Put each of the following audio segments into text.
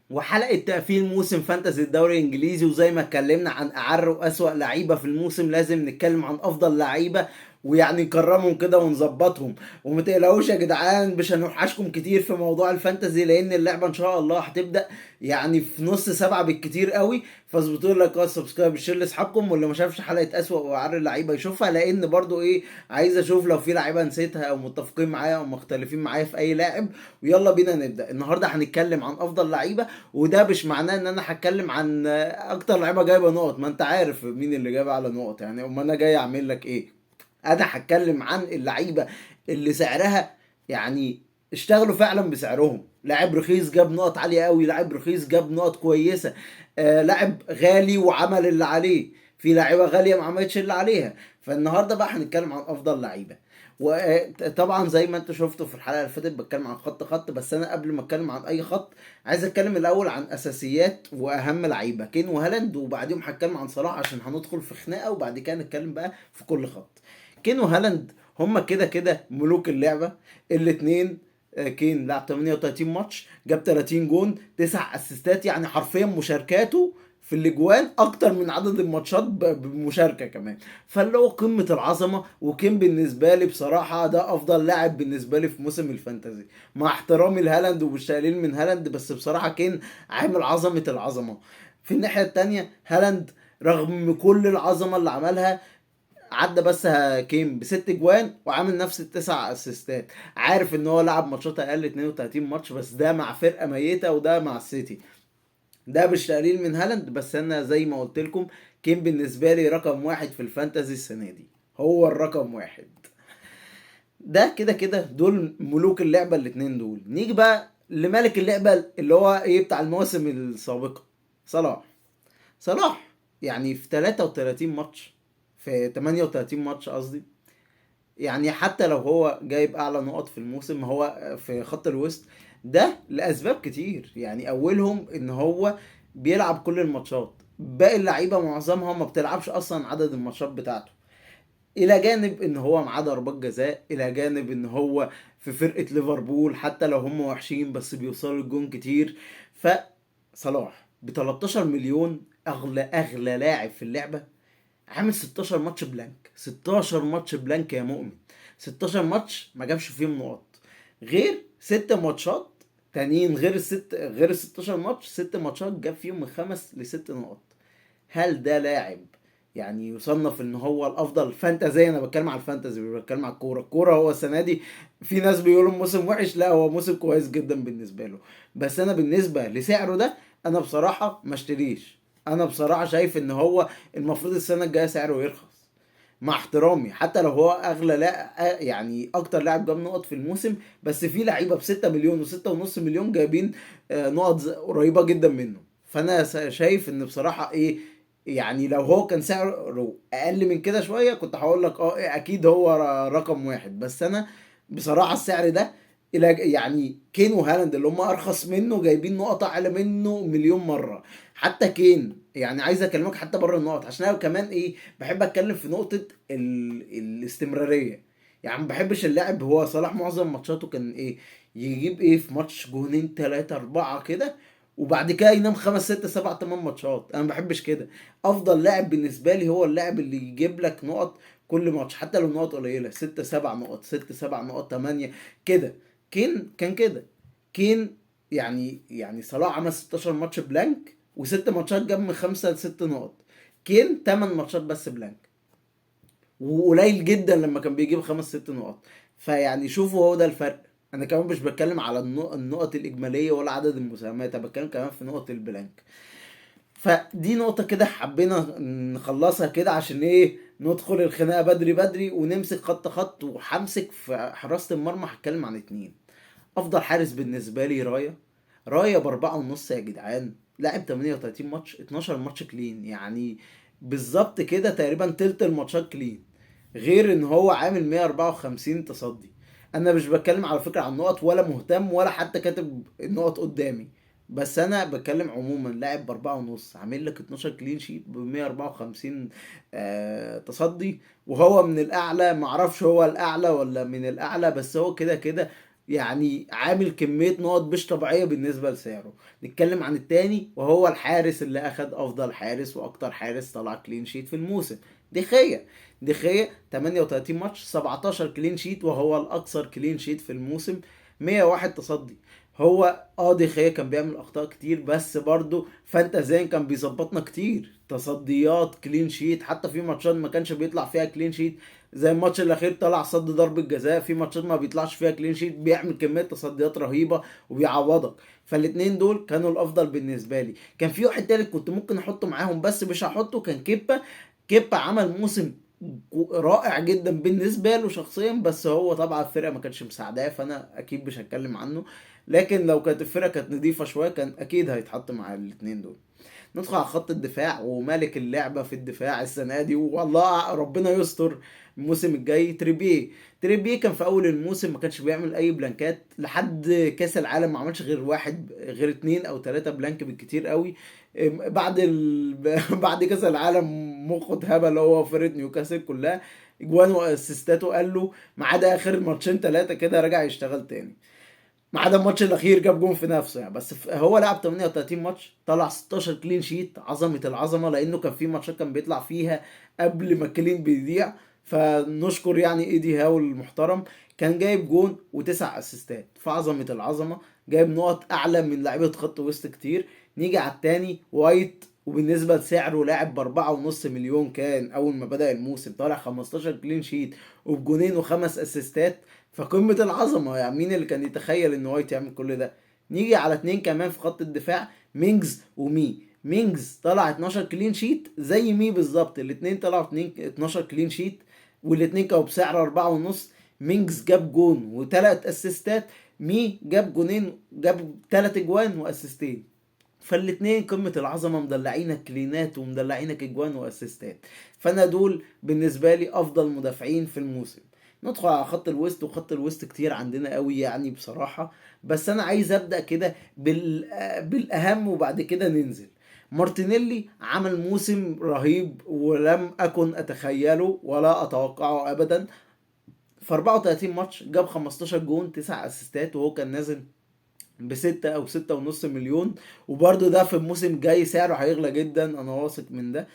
وحلقة تقفيل موسم فانتزي الدوري الانجليزي. وزي ما اتكلمنا عن اعر واسوأ لعيبة في الموسم، لازم نتكلم عن افضل لعيبة ويعني نكرمهم كده ونظبطهم. وما تقلقوش يا جدعان، مش هنوحشكم كتير في موضوع الفانتزي، لان اللعبة ان شاء الله هتبدأ يعني في نص سبعة بالكتير قوي. فاظبطوا لي لايك سبسكرايب شير لاصحابكم، واللي ما شافش حلقة اسوأ واعر اللعيبة يشوفها، لان برضو ايه، عايز اشوف لو في لعيبة نسيتها او متفقين معايا او مختلفين معايا في اي لاعب. ويلا بينا نبدأ. النهارده هنتكلم عن افضل لعيبة، وده مش معناه ان انا هتكلم عن اكتر لعيبه جايبه نقط. ما انت عارف مين اللي جايب اعلى نقط يعني، اما انا جاي اعمل لك ايه؟ انا هتكلم عن اللعيبه اللي سعرها يعني اشتغلوا فعلا بسعرهم. لاعب رخيص جاب نقط عاليه قوي، لاعب رخيص جاب نقط كويسه، لاعب غالي وعمل اللي عليه، في لعيبه غاليه ما عملتش اللي عليها. فالنهارده بقى هنتكلم عن افضل لعيبه. وطبعا زي ما انتوا شفتوا في الحلقه اللي فاتت بتكلم عن خط خط، بس انا قبل ما اتكلم عن اي خط عايز اتكلم الاول عن اساسيات واهم لعيبه كين وهالاند، وبعديهم هتكلم عن صلاح عشان هندخل في خناقه، وبعد كده نتكلم بقى في كل خط. كين وهالاند هما كده كده ملوك اللعبه الاتنين. كين لعب 38 ماتش، جاب 30 جون، 9 اسيستات، يعني حرفيا مشاركاته في الاجوان اكتر من عدد الماتشات بمشاركه كمان. فاللي هو قمه العظمه. وكين بالنسبه لي بصراحه ده افضل لاعب بالنسبه لي في موسم الفانتازي، مع احترامي لهالاند ومش قليل من هالاند، بس بصراحه كين عامل عظمه العظمه. في الناحيه التانية هالاند رغم كل العظمه اللي عملها، عدى بس كين بست جوان وعامل نفس التسع اسيستات. عارف ان هو لعب ماتشات اقل 32 ماتش، بس ده مع فرقه ميته وده مع السيتي. ده مش تقليل من هالاند، بس انا زي ما قلت لكم كين بالنسبه لي رقم واحد في الفانتازي السنه دي، هو الرقم واحد. ده كده كده دول ملوك اللعبه الاتنين دول. نيجي بقى لملك اللعبه اللي هو ايه بتاع المواسم السابقه، صلاح. صلاح يعني في 33 ماتش، في 38 ماتش قصدي، يعني حتى لو هو جايب اعلى نقط في الموسم هو في خط الوسط، ده لاسباب كتير. يعني اولهم ان هو بيلعب كل الماتشات، باقي اللعيبه معظمها ما بتلعبش اصلا عدد الماتشات بتاعته. الى جانب ان هو معاه ضربات جزاء، الى جانب ان هو في فرقه ليفربول حتى لو هم وحشين بس بيوصلوا الجون كتير. فصلاح ب 13 مليون، اغلى لاعب في اللعبه، عامل 16 ماتش بلانك. 16 ماتش بلانك يا مؤمن، 16 ماتش ما جابش فيهم نقط، غير 6 ماتشات تانيين، غير ال 16 ماتش 6 ماتشات جاب فيهم من 5 ل6 نقط. هل ده لاعب يعني يصنف ان هو الافضل فانتازيا؟ انا بتكلم على الفانتازي مش بتكلم على الكوره. الكوره هو السنه دي في ناس بيقولوا موسم وحش، لا هو موسم كويس جدا بالنسبه له. بس انا بالنسبه لسعره ده انا بصراحه ما اشتريش. انا بصراحه شايف ان هو المفروض السنه الجايه سعره يرخص، مع احترامي حتى لو هو اغلى، لا يعني اكتر لاعب جاب نقط في الموسم. بس في لعيبه ب 6 مليون و6.5 مليون جايبين نقط قريبه جدا منه. فانا شايف ان بصراحه ايه، يعني لو هو كان سعره اقل من كده شويه كنت هقول لك اه اكيد هو رقم واحد. بس انا بصراحه السعر ده الى يعني كين وهالاند اللي هم ارخص منه جايبين نقط اعلى منه مليون مره. حتى كين يعني عايز اكلمك حتى بره النقط، عشان انا كمان ايه بحب اتكلم في نقطه الاستمراريه. يعني ما بحبش اللاعب، هو صلاح معظم ماتشاته كان ايه، يجيب ايه في ماتش جونين تلاتة أربعة كده، وبعد كده ينام 5 6 7 8 ماتشات. انا ما بحبش كده. افضل لاعب بالنسبه لي هو اللاعب اللي يجيب لك نقط كل ماتش، حتى لو نقط قليله، 6 7 نقط، 6 7 نقط، 8 كده. كين كان كده. كين يعني صلاح عمل 16 ماتش بلانك وست ماتشات جاب من 5 ل6 نقط. كين 8 ماتشات بس بلانك، وقليل جدا لما كان بيجيب 5 6 نقط. فيعني شوفوا هو ده الفرق. انا كمان مش بتكلم على النقط الاجماليه ولا عدد المساهمات، انا بتكلم كمان في نقط البلانك. فدي نقطة كده حبينا نخلصها كده عشان ايه ندخل الخناقة بدري بدري ونمسك خط خط. وهمسك في حراسة المرمى هتكلم عن اتنين. افضل حارس بالنسبة لي رايا. رايا ب4.5 يا جدعان، لعب 38 ماتش، 12 ماتش كلين، يعني بالظبط كده تقريبا تلت الماتشات كلين، غير ان هو عامل 154 تصدي. انا مش بتكلم على فكرة عن النقط ولا مهتم ولا حتى كاتب النقط قدامي، بس انا بتكلم عموما. لاعب ب4.5 عامل لك 12 كلين شيت ب 154 تصدي، وهو من الاعلى. معرفش هو الاعلى ولا من الاعلى، بس هو كده كده يعني عامل كمية نقط مش طبيعية بالنسبة لسعره. نتكلم عن التاني وهو الحارس اللي اخد افضل حارس واكتر حارس طلع كلين شيت في الموسم، دخية. دخية 38 ماتش 17 كلين شيت، وهو الاكثر كلين شيت في الموسم، 101 تصدي. هو دخية كان بيعمل اخطاء كتير، بس برضه فانتازيا كان بيظبطنا كتير، تصديات، كلين شيت، حتى في ماتشات ما كانش بيطلع فيها كلين شيت زي الماتش الاخير طلع صد ضربة جزاء، في ماتشات ما بيطلعش فيها كلين شيت بيعمل كمية تصديات رهيبة وبيعوضك. فالاتنين دول كانوا الافضل بالنسبة لي. كان في واحد تالت كنت ممكن احطه معاهم بس مش هحطه، كان كيبا. كيبا عمل موسم رائع جدا بالنسبة له شخصيا، بس هو طبعا الفرقة ما كانتش مساعداه، فانا اكيد مش هتكلم عنه. لكن لو كانت الفرقة كانت نضيفة شوية كان اكيد هيتحط مع الاتنين دول. ندخل على خط الدفاع وملك اللعبة في الدفاع السنة دي، والله ربنا يستر الموسم الجاي، تريبيه. تريبيه كان في اول الموسم ما كانش بيعمل اي بلانكات لحد كاس العالم، ما عملش غير واحد، غير اتنين او تلاتة بلانك بالكتير قوي. بعد بعد كاس العالم مخه اتهبل هو وفرقة نيوكاسل كلها، اجوان واسيستاته قال له، ما عدا اخر ماتشين تلاتة كده رجع يشتغل تاني. ما عدا الماتش الاخير جاب جون في نفسه يعني، بس هو لعب 38 ماتش طلع 16 كلين شيت، عظمه العظمه، لانه كان في ماتشات كان بيطلع فيها قبل ما الكلين بيضيع. فنشكر يعني ايدي هاو المحترم. كان جايب جون وتسع اسيستات، في عظمه العظمه، جايب نقط اعلى من لعيبه خط وسط كتير. نيجي على التاني وايت، وبالنسبه لسعره لاعب ب4.5 مليون، كان اول ما بدأ الموسم طالع 15 كلين شيت وبجونين وخمس اسيستات، فقمة العظمة يعني. مين اللي كان يتخيل ان وايت يعمل كل ده؟ نيجي على اتنين كمان في خط الدفاع، مينجز ومي. مينجز طلع 12 كلين شيت زي مي بالظبط، الاتنين طلعوا 12 كلين شيت، والاتنين كانوا بسعر 4.5. مينجز جاب جون وتلات اسيستات، مي جاب جونين، جاب تلات اجوان واسيستين. فالاتنين قمة العظمة، مدلعينك كلينات ومدلعينك اجوان واسيستات. فانا دول بالنسبة لي افضل مدافعين في الموسم. ندخل على خط الوسط، وخط الوسط كتير عندنا قوي يعني بصراحة، بس انا عايز ابدأ كده بالاهم وبعد كده ننزل. مارتينيلي عمل موسم رهيب ولم اكن اتخيله ولا اتوقعه ابدا. في 34 ماتش جاب 15 جون 9 اسيستات، وهو كان نازل بستة او 6.5 مليون. وبرده ده في الموسم جاي سعره هيغلى جدا، انا واثق من ده.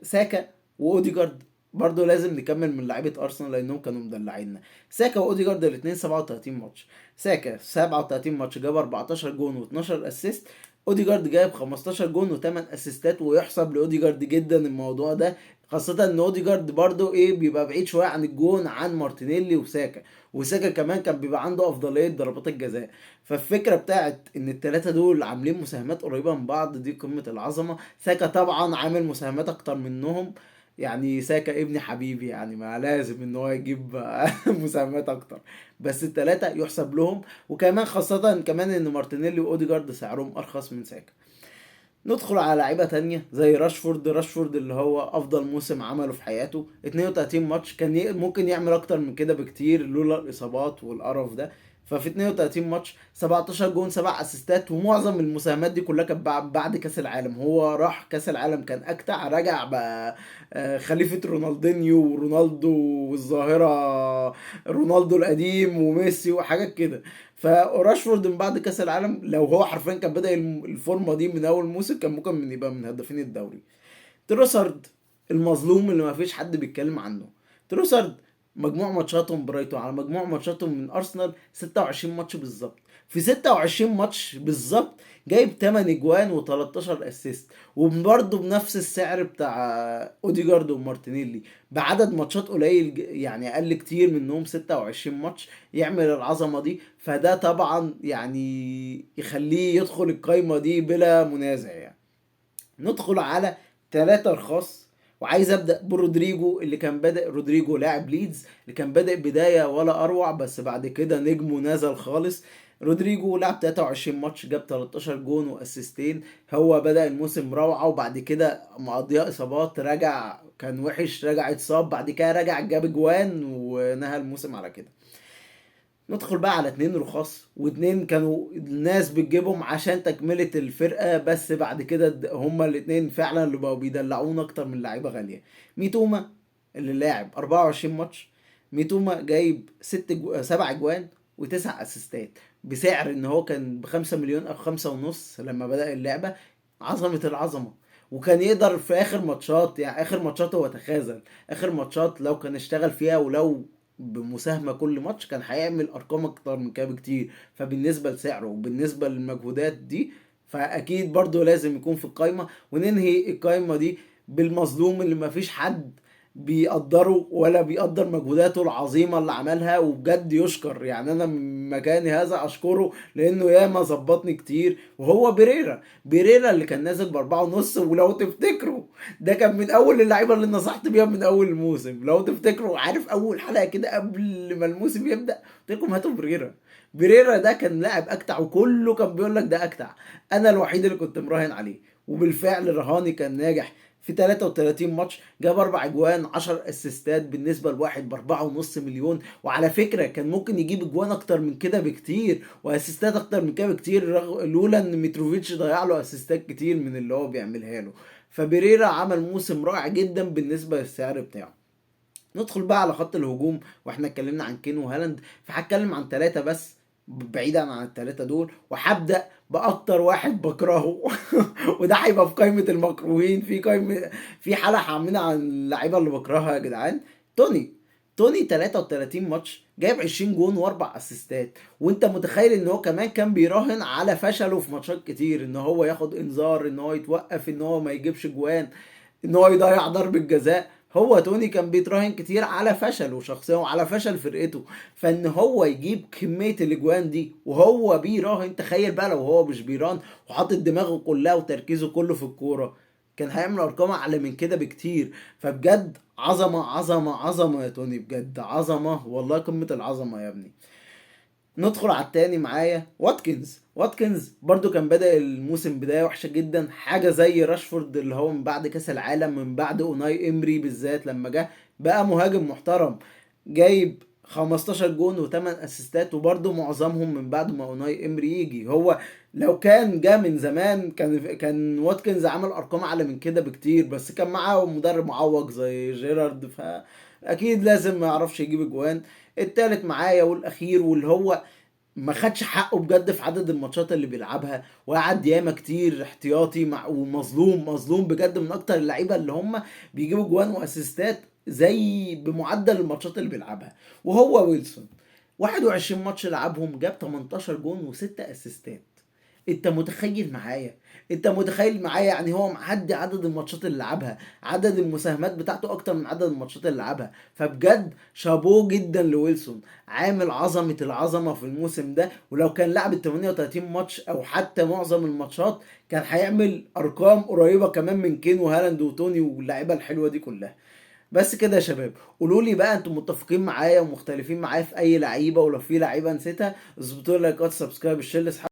ساكا واوديجارد برضه لازم نكمل من لعيبه ارسنال لانهم كانوا مدلعيننا. ساكا واوديجارد الاثنين 37 ماتش، ساكا 37 ماتش جاب 14 جون و12 اسيست، اوديجارد جايب 15 جون و8 اسيستات، ويحسب لاوديجارد جدا الموضوع ده، خاصة ان اوديجارد برضو بيبقى بعيد شوية عن الجون عن مارتينيلي وساكا. وساكا كمان كان بيبقى عنده افضلية ضربات الجزاء. فالفكرة بتاعت ان التلاتة دول عاملين مساهمات قريبة من بعض دي قمة العظمة. ساكا طبعا عامل مساهمات اكتر منهم، يعني ساكا ابن حبيبي يعني، ما لازم ان هو يجيب مساهمات اكتر، بس التلاتة يحسب لهم. وكمان خاصة كمان ان مارتينيلي واوديجارد سعرهم ارخص من ساكا. ندخل على لعيبه تانية زي راشفورد. راشفورد اللي هو افضل موسم عمله في حياته، 32 ماتش، كان ممكن يعمل اكتر من كده بكتير لولا الاصابات والقرف ده. ففي 32 ماتش 17 جون 7 اسيستات، ومعظم المساهمات دي كلها كانت بعد كاس العالم. هو راح كاس العالم كان اكتع، رجع بقى خليفة رونالدينيو ورونالدو والظاهرة، رونالدو القديم وميسي وحاجات كده. فراشفورد من بعد كاس العالم لو هو حرفيا كان بدأ الفورمه دي من اول موسم كان ممكن يبقى من هدافين الدوري. تروسارد المظلوم اللي ما فيش حد بيتكلم عنه. تروسارد مجموع ماتشاتهم برايتون على مجموع ماتشاتهم من ارسنال 26 ماتش بالظبط، في 26 ماتش بالظبط جايب 8 اجوان و13 اسيست، وبرضه بنفس السعر بتاع اوديجارد ومارتينيلي، بعدد ماتشات قليل يعني اقل كتير منهم 26 ماتش يعمل العظمه دي. فده طبعا يعني يخليه يدخل القايمه دي بلا منازع يعني. ندخل على ثلاثة رخاص، وعايز ابدا برودريجو اللي كان بادئ. رودريجو لاعب ليدز اللي كان بادئ بدايه ولا اروع، بس بعد كده نجمه نزل خالص. رودريجو لعب 23 ماتش جاب 13 جون واسيستين. هو بدأ الموسم روعة، وبعد كده مقضيها اصابات، رجع كان وحش، رجع اتصاب، بعد كده رجع جاب جوان ونهى الموسم على كده. ندخل بقى على اتنين رخاص، واتنين كانوا الناس بتجيبهم عشان تكملة الفرقة، بس بعد كده هما الاتنين فعلا اللي بقوا بيدلعونا اكتر من لعيبة غالية. ميتوما اللي لاعب 24 ماتش، ميتوما جايب 7 جوان و9 اسيستات، بسعر ان هو كان ب5 مليون او 5.5 لما بدأ اللعبة. عظمة العظمة. وكان يقدر في اخر ماتشات، يعني اخر ماتشات هو تخاذل. اخر ماتشات لو كان اشتغل فيها ولو بمساهمة كل ماتش كان هيعمل ارقام اكتر من كده بكتير. فبالنسبة لسعره وبالنسبة للمجهودات دي، فاكيد برضو لازم يكون في القايمة. وننهي القايمة دي بالمظلوم اللي مفيش حد بيقدره ولا بيقدر مجهوداته العظيمة اللي عملها، وبجد يشكر. يعني انا من مكاني هذا اشكره لانه ياما ظبطني كتير، وهو بيريرا. بيريرا اللي كان نازل ب4.5، ولو تفتكروا ده كان من اول اللعيبة اللي نصحت بيها من اول الموسم. لو تفتكروا، عارف اول حلقة كده قبل ما الموسم يبدأ قلت لكم هاتوا بيريرا. بيريرا ده كان لاعب اكتع، وكله كان بيقول لك ده اكتع. انا الوحيد اللي كنت مراهن عليه، وبالفعل رهاني كان ناجح. في 33 ماتش جاب 4 اجوان، 10 اسيستات، بالنسبه لواحد ب4.5 مليون. وعلى فكره كان ممكن يجيب اجوان اكتر من كده بكتير واسيستات اكتر من كده بكتير، لولا ان متروفيتش ضيع له اسيستات كتير من اللي هو بيعملها له. فبيريرا عمل موسم رائع جدا بالنسبه للسعر بتاعه. ندخل بقى على خط الهجوم، واحنا اتكلمنا عن كين وهالاند، فهتكلم عن ثلاثة بس بعيدا عن الثلاثة دول. وهبدأ بأكتر واحد بكرهه وده هيبقى في قائمة المكروهين، في قائمة، في حلقة عاملينها عن اللعيبة اللي بكرهها يا جدعان. توني. توني 33 ماتش جايب 20 جون واربع اسيستات. وانت متخيل ان هو كمان كان بيراهن على فشله في ماتشات كتير، ان هو ياخد انذار، ان هو يتوقف، ان هو ما يجيبش جوان، ان هو يضيع ضربة جزاء. هو توني كان بيتراهن كتير على فشله شخصيا وعلى فشل فرقته. فان هو يجيب كمية الاجوان دي وهو بيراهن، تخيل بقى لو هو مش بيراهن وحاطط دماغه كلها وتركيزه كله في الكورة، كان هيعمل ارقام اعلى من كده بكتير. فبجد عظمة عظمة عظمة يا توني، بجد عظمة والله، قمة العظمة يا ابني. ندخل على التاني معايا، واتكنز. واتكنز برضو كان بدأ الموسم بداية وحشة جدا، حاجة زي راشفورد اللي هو من بعد كأس العالم، من بعد اوناي امري بالذات لما جه بقى مهاجم محترم. جايب 15 جون و8 اسيستات، وبرضو معظمهم من بعد ما اوناي امري يجي. هو لو كان جه من زمان كان واتكنز عمل ارقام اعلى من كده بكتير، بس كان معاه مدرب معوق زي جيرارد، فاكيد لازم ما يعرفش يجيب اجوان. التالت معايا والاخير، واللي هو ما خدش حقه بجد في عدد الماتشات اللي بيلعبها، وقعد ياما كتير احتياطي ومظلوم مظلوم بجد، من اكتر اللعيبه اللي هم بيجيبوا جوان واسيستات زي بمعدل الماتشات اللي بيلعبها. وهو ويلسون 21 ماتش لعبهم جاب 18 جون و6 اسيستات. انت متخيل معايا؟ انت متخيل معايا؟ يعني هو معدي عدد الماتشات اللي لعبها، عدد المساهمات بتاعته اكتر من عدد الماتشات اللي لعبها. فبجد شابوه جدا لويلسون، عامل عظمة العظمة في الموسم ده. ولو كان لعب ال 38 ماتش او حتى معظم الماتشات كان هيعمل ارقام قريبة كمان من كين وهالاند وتوني واللعيبة الحلوة دي كلها. بس كده يا شباب، قولوا لي بقى انتم متفقين معايا ومختلفين معايا في اي لعيبة، ولو في لعيبة نسيتها اظبطوا لي لايكات، سبسكرايب، الشير لاصحابكم.